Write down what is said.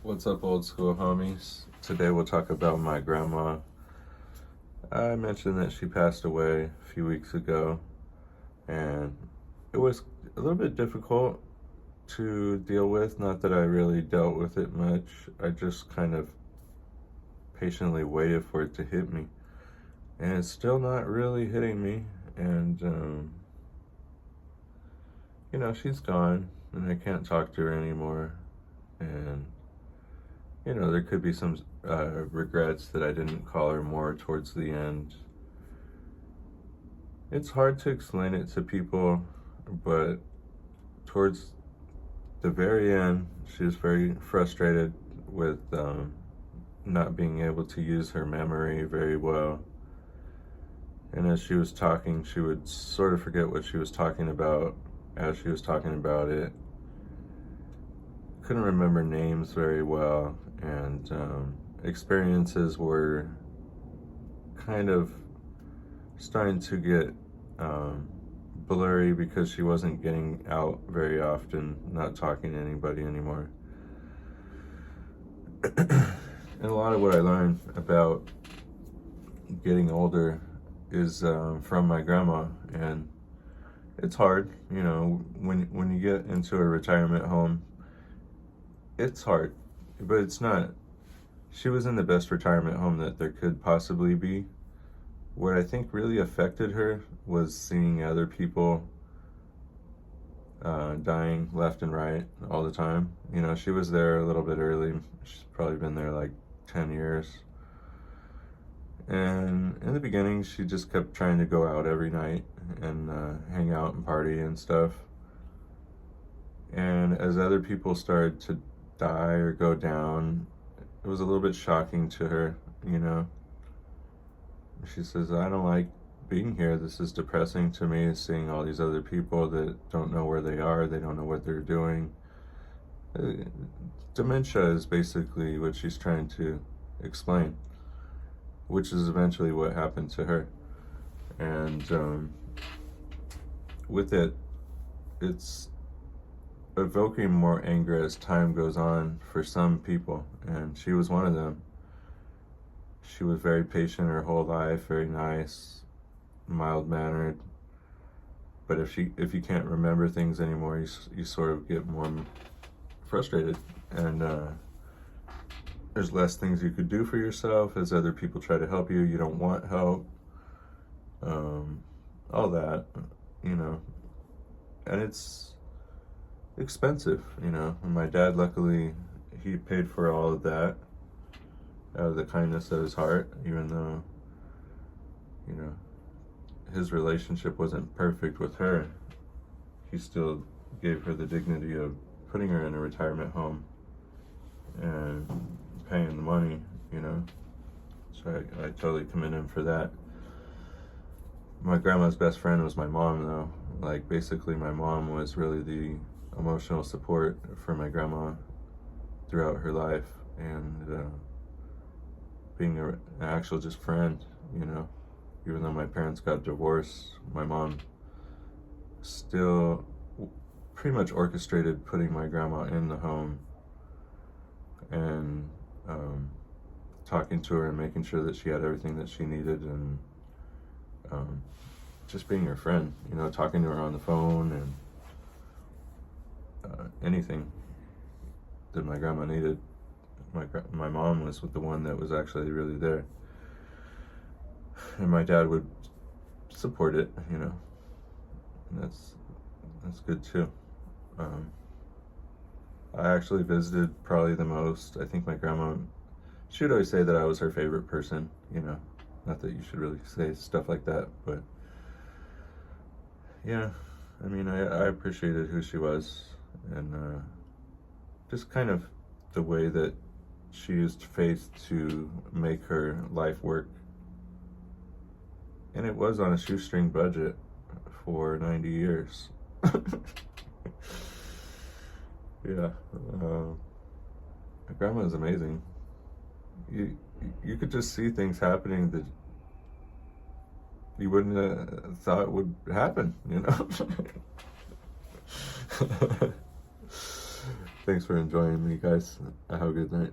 What's up, old school homies? Today we'll talk about my grandma. I mentioned that she passed away a few weeks ago, and it was a little bit difficult to deal with. Not that I really dealt with it much, I just kind of patiently waited for it to hit me. And it's still not really hitting me, and she's gone, and I can't talk to her anymore. And there could be some regrets that I didn't call her more towards the end. It's hard to explain it to people, but towards the very end, she was very frustrated with not being able to use her memory very well. And as she was talking, she would sort of forget what she was talking about as she was talking about it. Couldn't remember names very well, and experiences were kind of starting to get blurry because she wasn't getting out very often, not talking to anybody anymore. And a lot of what I learned about getting older is from my grandma, and it's hard, when you get into a retirement home. It's hard, but it's not. She was in the best retirement home that there could possibly be. What I think really affected her was seeing other people dying left and right all the time. She was there a little bit early. She's probably been there like 10 years. And in the beginning, she just kept trying to go out every night and hang out and party and stuff. And as other people started to die or go down, it was a little bit shocking to her. She says, I don't like being here. This is depressing to me, seeing all these other people that don't know where they are, they don't know what they're doing. Dementia is basically what she's trying to explain, which is eventually what happened to her. And with it, it's evoking more anger as time goes on for some people, and she was one of them. She was very patient her whole life, very nice, mild-mannered. But if you can't remember things anymore, you sort of get more frustrated, and there's less things you could do for yourself as other people try to help you. You don't want help, all that, and it's expensive, and my dad, luckily, he paid for all of that out of the kindness of his heart, even though his relationship wasn't perfect with her. He still gave her the dignity of putting her in a retirement home and paying the money, so I totally commend him for that. My grandma's best friend was my mom, though. Like, basically my mom was really the emotional support for my grandma throughout her life, and being an actual just friend. Even though my parents got divorced, my mom still pretty much orchestrated putting my grandma in the home and talking to her and making sure that she had everything that she needed, and just being her friend, talking to her on the phone, and anything that my grandma needed. My mom was the one that was actually really there, and my dad would support it, and that's good too. I actually visited probably the most. I think my grandma, she would always say that I was her favorite person, not that you should really say stuff like that, but yeah, I appreciated who she was, and just kind of the way that she used faith to make her life work. And it was on a shoestring budget for 90 years. Yeah, my grandma is amazing. You could just see things happening that you wouldn't have thought would happen, Thanks for enjoying me, guys. Have a good night.